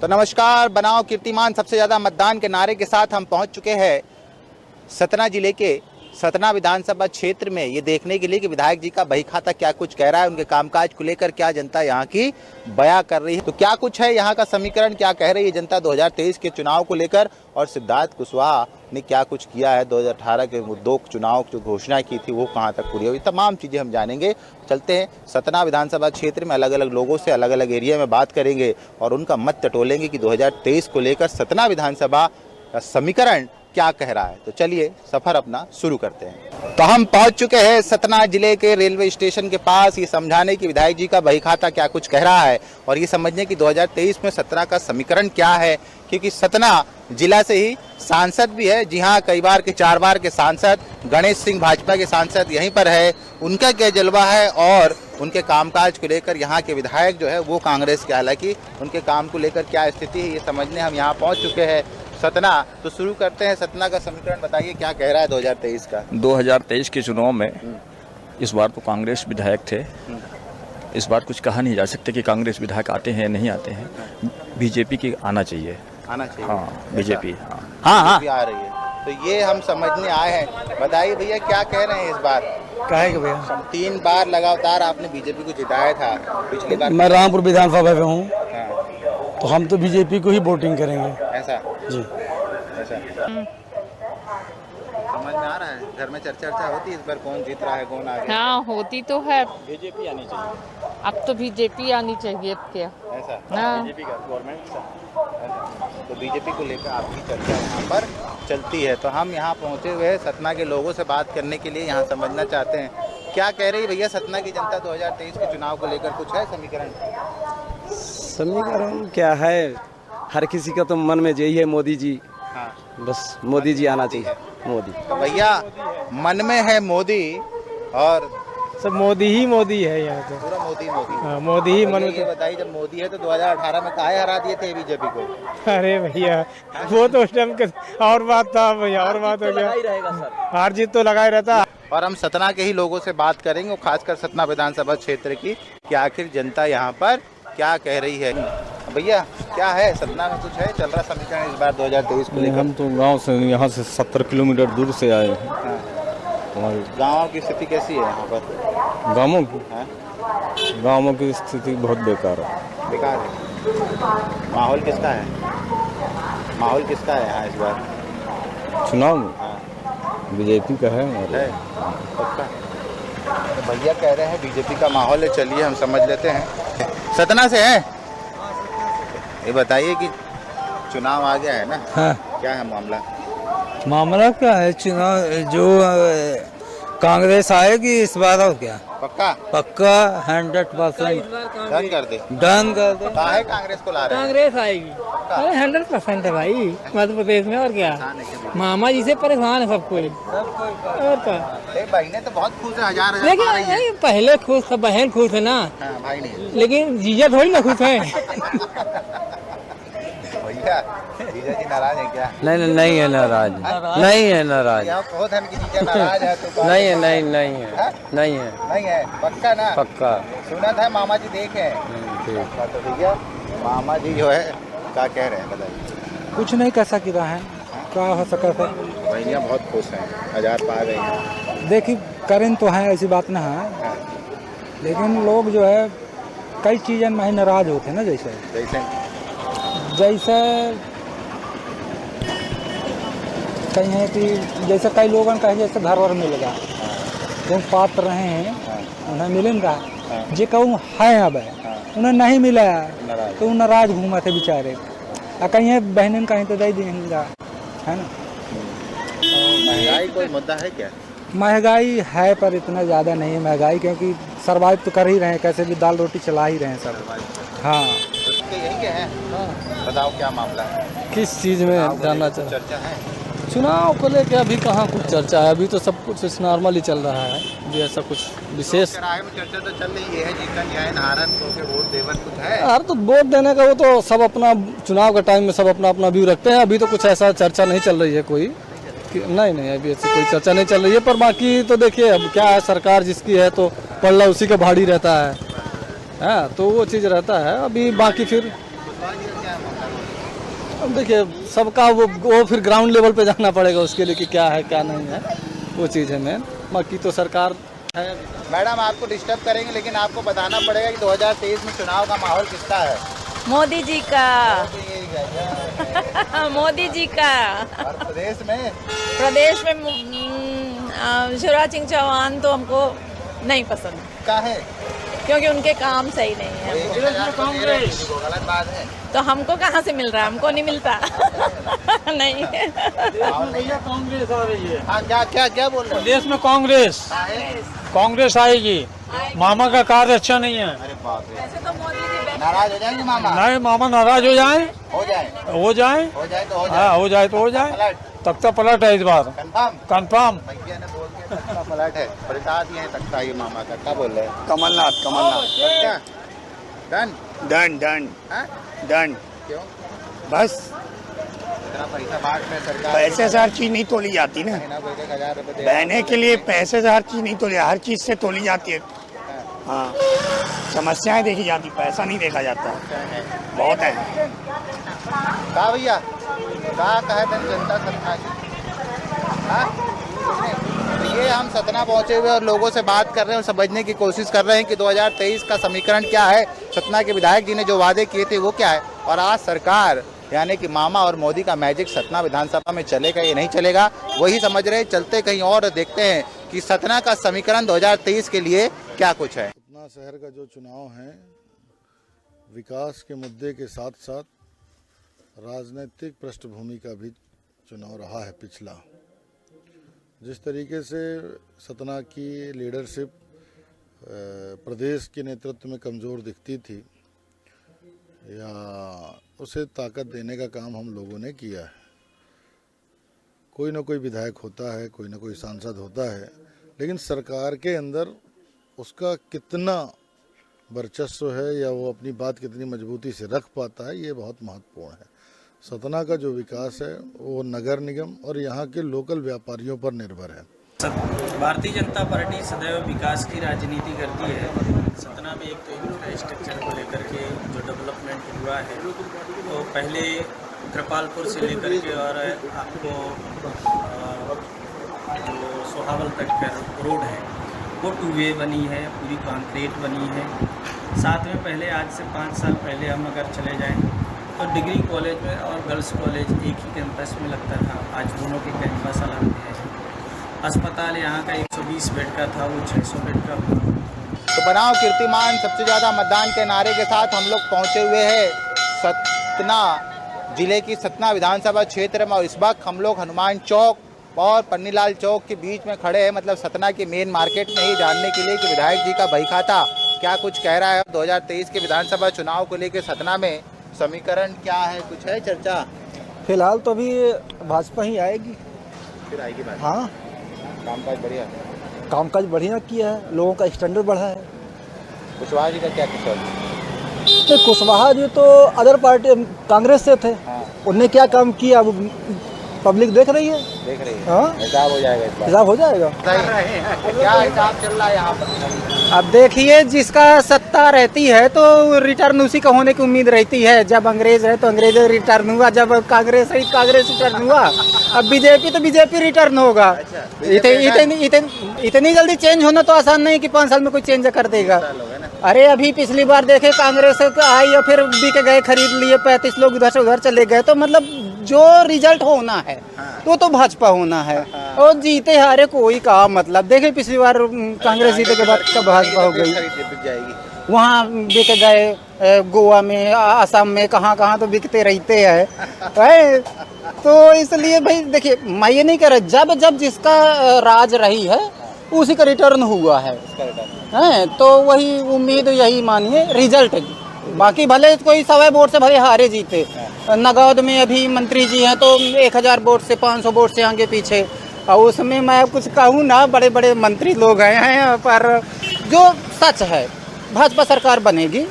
तो नमस्कार, बनाओ कीर्तिमान सबसे ज्यादा मतदान के नारे के साथ हम पहुंच चुके हैं सतना जिले के सतना विधानसभा क्षेत्र में ये देखने के लिए कि विधायक जी का बही खाता क्या कुछ कह रहा है, उनके कामकाज को लेकर क्या जनता यहाँ की बयां कर रही है। तो क्या कुछ है यहाँ का समीकरण, क्या कह रही है जनता 2023 के चुनाव को लेकर, और सिद्धार्थ कुशवाहा ने क्या कुछ किया है 2018 के मुद्दों चुनाव जो घोषणा की थी वो कहाँ तक पूरी हुई, तमाम चीज़ें हम जानेंगे। चलते हैं सतना विधानसभा क्षेत्र में, अलग अलग लोगों से अलग अलग एरिया में बात करेंगे और उनका मत टटोलेंगे कि 2023 को लेकर सतना विधानसभा का समीकरण क्या कह रहा है। तो चलिए सफर अपना शुरू करते हैं। तो हम पहुंच चुके हैं सतना जिले के रेलवे स्टेशन के पास, ये समझाने की विधायक जी का बही खाता क्या कुछ कह रहा है और ये समझने की 2023 में सतना का समीकरण क्या है, क्योंकि सतना जिला से ही सांसद भी है। जी हाँ, कई बार के 4 बार के सांसद गणेश सिंह भाजपा के सांसद यहीं पर है, उनका क्या जलवा है और उनके कामकाज को लेकर यहाँ के विधायक जो है वो कांग्रेस के, हालांकि उनके काम को लेकर क्या स्थिति है ये समझने हम यहाँ पहुँच चुके हैं सतना। तो शुरू करते हैं, सतना का समीकरण बताइए क्या कह रहा है 2023 का। 2023 के चुनाव में इस बार तो कांग्रेस विधायक थे, इस बार कुछ कहा नहीं जा सकते कि कांग्रेस विधायक आते हैं या नहीं आते हैं, बीजेपी की आना चाहिए। हाँ, बीजेपी हाँ आ रही है, तो ये हम समझने आए हैं। बताइए भैया क्या कह रहे हैं इस बार। कहे भैया 3 बार लगातार आपने बीजेपी को जिताया था, पिछली बार मैं रामपुर विधानसभा में हूँ, तो हम तो बीजेपी को ही वोटिंग करेंगे। ऐसा जी, ऐसा समझ में आ रहा है। घर में चर्चा होती है इस बार कौन जीत रहा है, कौन आ गया। हाँ, होती तो है। बीजेपी आनी चाहिए, अब तो बीजेपी आनी चाहिए। अब क्या ऐसा हाँ। बीजेपी का गवर्नमेंट। तो बीजेपी को लेकर आपकी चर्चा यहाँ पर चलती है। तो हम यहाँ पहुँचे हुए हैं सतना के लोगों से बात करने के लिए, यहाँ समझना चाहते हैं क्या कह रही भैया सतना की जनता 2023 के चुनाव को लेकर। कुछ है समीकरण? समीकरण क्या है, हर किसी का तो मन में यही है मोदी जी। हाँ, बस मोदी जी आना चाहिए, मोदी। तो भैया मन में है मोदी और सब मोदी ही मोदी है यहाँ तो। पूरा मोदी मोदी। हाँ, मोदी ही मन में। ये बताइए जब मोदी है तो 2018 में काहे हरा दिए थे बीजेपी को? अरे भैया वो तो उस टाइम और बात था भैया, और बात हो गया। हार जीत तो लगा ही रहता। और हम सतना के ही लोगों से बात करेंगे, खासकर सतना विधानसभा क्षेत्र की, कि आखिर जनता यहाँ पर क्या कह रही है। भैया क्या है सतना में कुछ है चल रहा समीकरण इस बार 2023 को लेकर? हम तो गांव से, यहाँ से 70 किलोमीटर दूर से आए हैं। गाँव की स्थिति कैसी है यहाँ पर? गाँवों की स्थिति बहुत बेकार है। बेकार है। माहौल किसका है, माहौल किसका है यहाँ इस बार चुनाव में? बीजेपी का है। पक्का? तो भैया कह रहे हैं बीजेपी का माहौल है। चलिए हम समझ लेते हैं। सतना से है, ये बताइए कि चुनाव आ गया है ना। हाँ। क्या है मामला? मामला क्या है, चुनाव जो कांग्रेस आएगी इस बार। और क्या पक्का? पक्का 100% डन कर दे। डन कर दे। काहे कांग्रेस को ला रहे हैं? कांग्रेस आएगी। अरे 100% है भाई मध्य प्रदेश में। और क्या, मामा जी से परेशान है सब कोई। और क्या, बहने तो बहुत खुश है, हजार पा रही है। लेकिन पहले खुश था, बहन खुश है ना। हाँ, भाई नहीं। लेकिन जीजा थोड़ी ना खुश है। भैया जीजा जी नाराज है क्या? नहीं है नाराज, नहीं है नाराज, यहाँ बहुत है कि जीजा नाराज है तो नहीं है, नहीं है। पक्का ना? पक्का। सुना था मामा जी देखे। तो भैया मामा जी जो है क्या कह रहे हैं बताइए। कुछ नहीं कर सकी रहा है, क्या हो सका है। भैया बहुत खुश हैं, हजार पा गई हैं। देखिए करें तो है, ऐसी बात ना है, लेकिन लोग जो है कई चीज़ें में ही नाराज होते हैं ना। जैसे कहीं है कि जैसे कई लोगों का जैसे घर वर मिलेगा, जो पात्र रहे हैं उन्हें मिलेगा, जो कहूँ है अब उन्हें नहीं मिला तो वो नाराज घूमा थे बेचारे। कहीं है बहन कहीं तो दे देंगे, है ना। महंगाई कोई मुद्दा है क्या? महंगाई है पर इतना ज़्यादा नहीं है महंगाई, क्योंकि सरवाइव तो कर ही रहे हैं, कैसे भी दाल रोटी चला ही रहे हैं सब। हाँ, यही क्या है? बताओ क्या मामला है? किस चीज़ में जानना चाहते? चर्चा है चुनाव को लेकर अभी कहाँ कुछ चर्चा है, अभी तो सब कुछ नॉर्मल ही चल रहा है, अभी ऐसा कुछ विशेष। राय में चर्चा तो चल रही है, जीतन जाए नारन को वोट देवर कुछ है। यार तो वोट देने का वो तो सब अपना चुनाव के टाइम में सब अपना अपना व्यू रखते हैं। अभी तो कुछ ऐसा चर्चा नहीं चल रही है कोई, नहीं अभी ऐसी कोई चर्चा नहीं चल रही है। पर बाकी तो देखिए अब क्या है, सरकार जिसकी है तो पल्ला उसी का भारी रहता है, तो वो चीज़ रहता है। अभी बाकी फिर अब देखिए सबका वो फिर ग्राउंड लेवल पे जाना पड़ेगा उसके लिए कि क्या है क्या नहीं है, वो चीज़ है मेन। बाकी तो सरकार है। मैडम आपको डिस्टर्ब करेंगे लेकिन आपको बताना पड़ेगा कि 2023 में चुनाव का माहौल किसका है? मोदी जी का। मोदी जी का। और प्रदेश में शिवराज सिंह चौहान तो हमको नहीं पसंद, का है क्योंकि उनके काम सही नहीं है। कांग्रेस गलत बात है। तो हमको कहाँ से मिल रहा है? हमको नहीं मिलता। नहीं। कांग्रेस आ रही है हाँ क्या क्या क्या बोल रहे देश में। कांग्रेस आएगी। मामा का कार्य अच्छा नहीं है। अरे बाप रे, वैसे तो मोदी जी नाराज हो जाएंगे मामा? नहीं, मामा नाराज हो जाए हो जाए हो जाए हो जाए तो हो हाँ, जाए। हो जाए तो हो जाए। पलट तख्ता पलट है इस बार, कंफर्म। कंफर्म। भैया ने बोल के तख्ता पलट है, बता दिए हैं तख्ता ये मामा का। क्या बोल रहे हैं? कमलनाथ क्या डन डन डन हाँ? डन। क्यों? बस इतना पैसा बांट में सरकार पैसे से हर चीज नहीं तोली जाती ना। महीना को 1,000 रुपए दे बहने के लिए पैसे से हर चीज नहीं तोली, हर चीज से तोली जाती है। हाँ, समस्याएं देखी जाती, पैसा नहीं देखा जाता। बहुत है। कहा भैया कहा कहे तन जनता सतना की हाँ? तो ये हम सतना पहुंचे हुए और लोगों से बात कर रहे हैं और समझने की कोशिश कर रहे हैं कि 2023 का समीकरण क्या है। सतना के विधायक जी ने जो वादे किए थे वो क्या है, और आज सरकार यानी कि मामा और मोदी का मैजिक सतना विधानसभा में चलेगा या नहीं चलेगा, वही समझ रहे। चलते कहीं और देखते हैं कि सतना का समीकरण 2023 के लिए क्या कुछ है। सतना शहर का जो चुनाव है, विकास के मुद्दे के साथ साथ राजनीतिक पृष्ठभूमि का भी चुनाव रहा है पिछला। जिस तरीके से सतना की लीडरशिप प्रदेश के नेतृत्व में कमज़ोर दिखती थी, या उसे ताकत देने का काम हम लोगों ने किया है। कोई ना कोई विधायक होता है, कोई ना कोई सांसद होता है, लेकिन सरकार के अंदर उसका कितना वर्चस्व है या वो अपनी बात कितनी मजबूती से रख पाता है, ये बहुत महत्वपूर्ण है। सतना का जो विकास है वो नगर निगम और यहाँ के लोकल व्यापारियों पर निर्भर है। भारतीय जनता पार्टी सदैव विकास की राजनीति करती है। सतना में एक तो इंफ्रास्ट्रक्चर को लेकर के जो डेवलपमेंट हुआ है, तो पहले कृपालपुर से लेकर के और आपको जो सोहावल तक का रोड है वो 2 वे बनी है, पूरी कंक्रीट बनी है। साथ में पहले आज से 5 साल पहले हम अगर चले जाएं तो डिग्री कॉलेज में और गर्ल्स कॉलेज एक ही कैंपस में लगता था, आज दोनों के कैंपस अलग हैं। अस्पताल यहाँ का 120 बेड का था, वो 600 बेड का हुआ। तो बनाओ कीर्तिमान सबसे ज़्यादा मतदान के नारे के साथ हम लोग पहुँचे हुए हैं सतना जिले की सतना विधानसभा क्षेत्र में, और इस वक्त हम लोग हनुमान चौक और पन्नीलाल चौक के बीच में खड़े हैं, मतलब सतना के मेन मार्केट में ही, जानने के लिए कि विधायक जी का बहीखाता क्या कुछ कह रहा है। 2023 के विधानसभा चुनाव को लेकर सतना में समीकरण क्या है, कुछ है चर्चा? फिलहाल तो अभी भाजपा ही आएगी। फिर आएगी बात। हाँ, कामकाज बढ़िया, कामकाज बढ़िया किया है, लोगों का स्टैंडर्ड बढ़ा है। कुशवाहा जी का क्या कुछ है? तो कुशवाहा जी तो अदर पार्टी कांग्रेस से थे, हाँ। उनने क्या काम किया वो पब्लिक देख रही है। देख रही है। हाँ, हिसाब हो जाएगा इस बार। हिसाब हो जाएगा। क्या हिसाब चल रहा है यहाँ पर? अब देखिए, जिसका सत्ता रहती है तो रिटर्न उसी का होने की उम्मीद रहती है। जब अंग्रेज है तो अंग्रेज रिटर्न हुआ, जब कांग्रेस है कांग्रेस रिटर्न हुआ, अब बीजेपी तो बीजेपी रिटर्न होगा। इतनी जल्दी चेंज होना तो आसान नहीं कि 5 साल में कोई चेंज कर देगा। अरे अभी पिछली बार देखे कांग्रेस आई और फिर बिक गए, खरीद लिए, 35 लोग उधर से उधर चले गए। तो मतलब जो रिजल्ट होना है तो भाजपा होना है, और जीते हारे कोई का मतलब। देखे पिछली बार कांग्रेस जीते के बाद कब भाजपा हो गई, वहाँ बिक गए, गोवा में, असम में, कहाँ तो बिकते रहते हैं। तो इसलिए भाई देखिए, मैं ये नहीं कह रहा, जब जिसका राज रही है उसी का रिटर्न हुआ है, तो वही उम्मीद, यही मानिए रिजल्ट। बाकी भले कोई 100 वोट से भले हारे जीते, नगौद में अभी मंत्री जी हैं तो 1000 वोट से 500 वोट से आगे पीछे, और उसमें मैं कुछ कहूँ ना, बड़े बड़े मंत्री लोग हैं, पर जो सच है भाजपा सरकार बनेगी,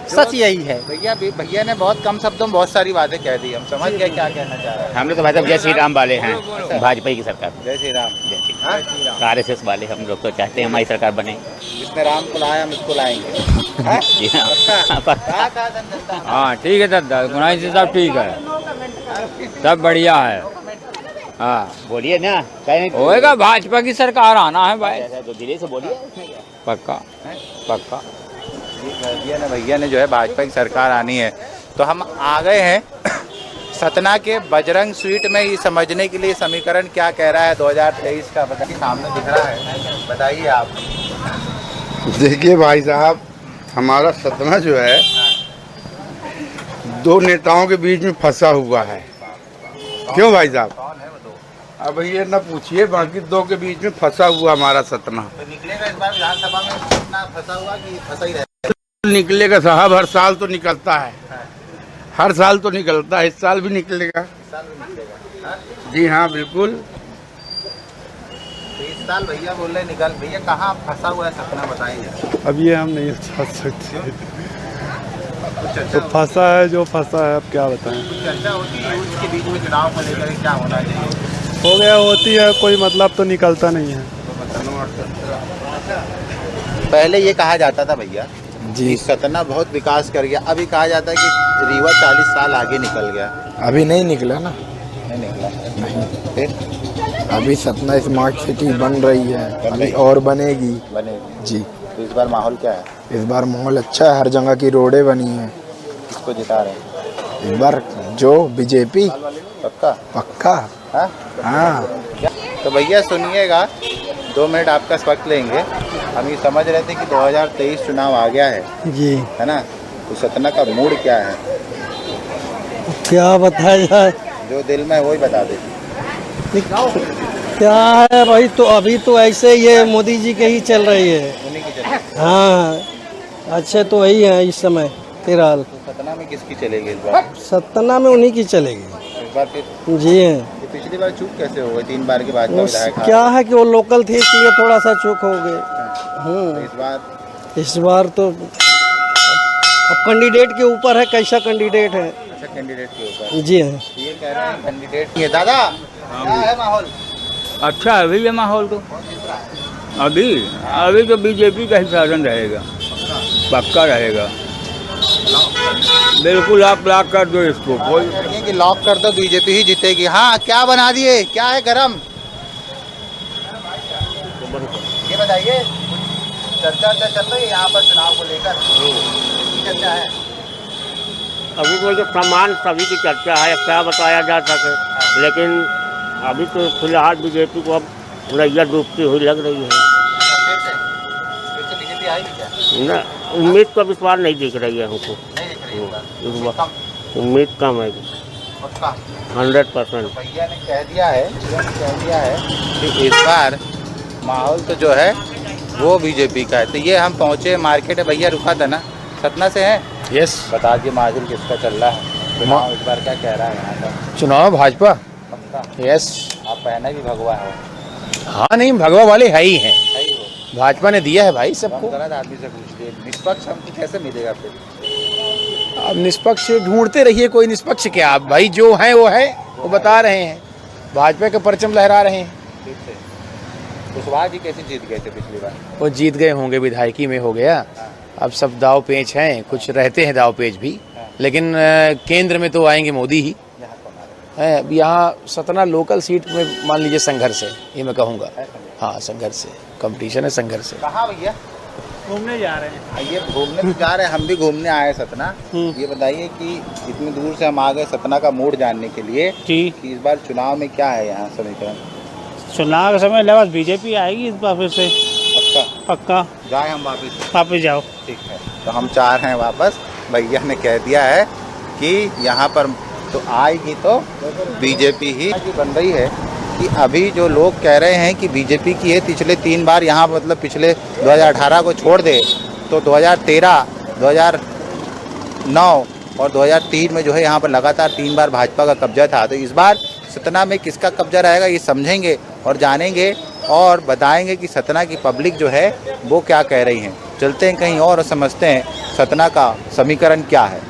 सच यही है। भैया ने बहुत कम शब्दों में बहुत सारी बातें कह दी, हम समझ गए क्या कहना चाह रहे हैं। हम लोग तो भाई साहब जय श्री राम वाले हैं, भाजपा की सरकार। जय श्री राम। जय श्री राम। RSS वाले हम लोग तो चाहते हैं हमारी सरकार बने। जिसने राम को लाया हम इसको लाएंगे। जी हाँ हाँ ठीक है दादा, गुनाही से सब ठीक है, सब बढ़िया है। हाँ बोलिए ना, कहीं नहीं होएगा, भाजपा की सरकार आना है भाई, तो दिल्ली से बोलिए। पक्का पक्का। भैया ने जो है भाजपा की सरकार आनी है। तो हम आ गए हैं सतना के बजरंग स्वीट में ये समझने के लिए समीकरण क्या कह रहा है 2023 का। बताइए, सामने दिख रहा है, बताइए आप। देखिए भाई साहब, हमारा सतना जो है दो नेताओं के बीच में फंसा हुआ है। क्यों भाई साहब? अब ये न पूछिए, बाकी दो के बीच में फंसा हुआ हमारा सतना। तो निकलेगा इस बार विधानसभा में सतना फंसा हुआ कि फंसा ही रहेगा? निकलेगा साहब, हर साल तो निकलता है, हर साल तो निकलता है, इस साल भी निकलेगा। जी हाँ बिल्कुल। तो इस साल भैया बोल रहे निकल, भैया कहाँ फंसा हुआ है सपना, बताइए। अब ये हम नहीं बता सकते, तो फंसा है जो फंसा है, अब क्या बताएं। चर्चा होती है उसके बीच में चुनाव को लेकर क्या होना चाहिए, हो गया, होती है, कोई मतलब तो निकलता नहीं है। पहले ये कहा जाता था भैया जी, कि सतना बहुत विकास कर गया, अभी कहा जाता है कि रीवा 40 साल आगे निकल गया। अभी नहीं निकला ना, नहीं निकला, नहीं। फिर अभी सतना स्मार्ट सिटी बन रही है, अभी और बनेगी जी। तो इस बार माहौल क्या है? इस बार माहौल अच्छा है, हर जगह की रोडें बनी हैं। किसको जिता रहे हैं इस बार? जो बीजेपी। पक्का? पक्का। हाँ। तो भैया सुनिएगा, 2 मिनट आपका वक्त लेंगे। हम ये समझ रहे थे कि 2023 चुनाव आ गया है जी, है ना, तो सतना का मूड क्या है? क्या बताया जाए, जो दिल में है वही बता दे। क्या है भाई, तो अभी तो ऐसे ये मोदी जी के ही चल रही है। उन्हीं की चलेगी। हाँ, अच्छे तो वही है इस समय फिलहाल। तो सतना में किसकी चलेगी इस बार? सतना में उन्हीं की चलेगी इस बार फिर जी। है ये पिछली बार चूक कैसे हो गई? 3 बार के बाद क्या है कि वो लोकल थे इसलिए थोड़ा सा चूक हो गए। तो इस बार तो अब कैंडिडेट के ऊपर है, कैसा कैंडिडेट है। अच्छा, कैंडिडेट के ऊपर जी हाँ। ये कह रहे हैं कैंडिडेट ये। दादा क्या है माहौल? अच्छा है भैया माहौल तो, अभी तो बीजेपी का ही शासन रहेगा, पक्का रहेगा। बिल्कुल आप लॉक कर दो इसको, कोई कि लॉक कर दो, बीजेपी ही जीतेगी। हाँ, क्या बना दिए, क्या है गरम, ये बताइए। चर्चा चल रही है यहाँ पर चुनाव को लेकर, चर्चा है अभी तो जो सामान सभी की चर्चा है, क्या बताया जा सके, लेकिन अभी तो फिलहाल बीजेपी को अब नैया डूबती हुई लग रही है। फिर से बीजेपी आएगी क्या? ना, उम्मीद तो इस बार नहीं दिख रही है हमको, उम्मीद कम है, 100%। भैया ने कह दिया है कि इस बार माहौल तो जो है वो बीजेपी का है। तो ये हम पहुँचे मार्केट है, भैया रुका था ना, सतना से है। यस, बता दिए माहौल किसका चल रहा है, चुनाव इस बार क्या कह रहा है यहाँ का? चुनाव भाजपा। पक्का? यस। आप पहना भी भगवा हो? हाँ नहीं, भगवा वाले है ही हैं, सही हो। भाजपा ने दिया है भाई सबको। गलत आदमी से पूछिए, निष्पक्ष हमको कैसे मिलेगा फिर? अब निष्पक्ष ढूंढते रहिए, कोई निष्पक्ष क्या, आप भाई जो है वो है, वो बता रहे हैं, भाजपा का परचम लहरा रहे हैं। ठीक है। कुशवाहा जी कैसे जीत गए थे पिछली बार? वो जीत गए होंगे, विधायकी में हो गया। अब सब दाव पेच हैं, कुछ रहते हैं दाव पेच भी, लेकिन केंद्र में तो आएंगे मोदी ही है। अब यहाँ सतना लोकल सीट में मान लीजिए संघर्ष है, ये मैं कहूँगा। हाँ, संघर्ष है, कंपटीशन है, संघर्ष है। कहाँ भैया? घूमने जा रहे हैं। ये घूमने तो जा रहे हैं, हम भी घूमने आए सतना। ये बताइए कि इतनी दूर से हम आ गए सतना का मूड जानने के लिए जी, कि इस बार चुनाव में क्या है यहाँ समीकरण? चुनाव के समय लगभग बीजेपी आएगी इस बार फिर से, पक्का। जाए हम वापस? वापस जाओ। ठीक है, तो हम चाह रहे हैं वापस। भैया ने कह दिया है कि यहाँ पर तो आएगी तो बीजेपी ही बन रही है। कि अभी जो लोग कह रहे हैं कि बीजेपी की है, पिछले 3 बार यहाँ, मतलब पिछले 2018 को छोड़ दे तो 2013, 2009 और 2003 में जो है यहाँ पर लगातार 3 बार भाजपा का कब्जा था। तो इस बार सतना में किसका कब्जा रहेगा ये समझेंगे और जानेंगे और बताएंगे कि सतना की पब्लिक जो है वो क्या कह रही है। चलते हैं कहीं और समझते हैं सतना का समीकरण क्या है।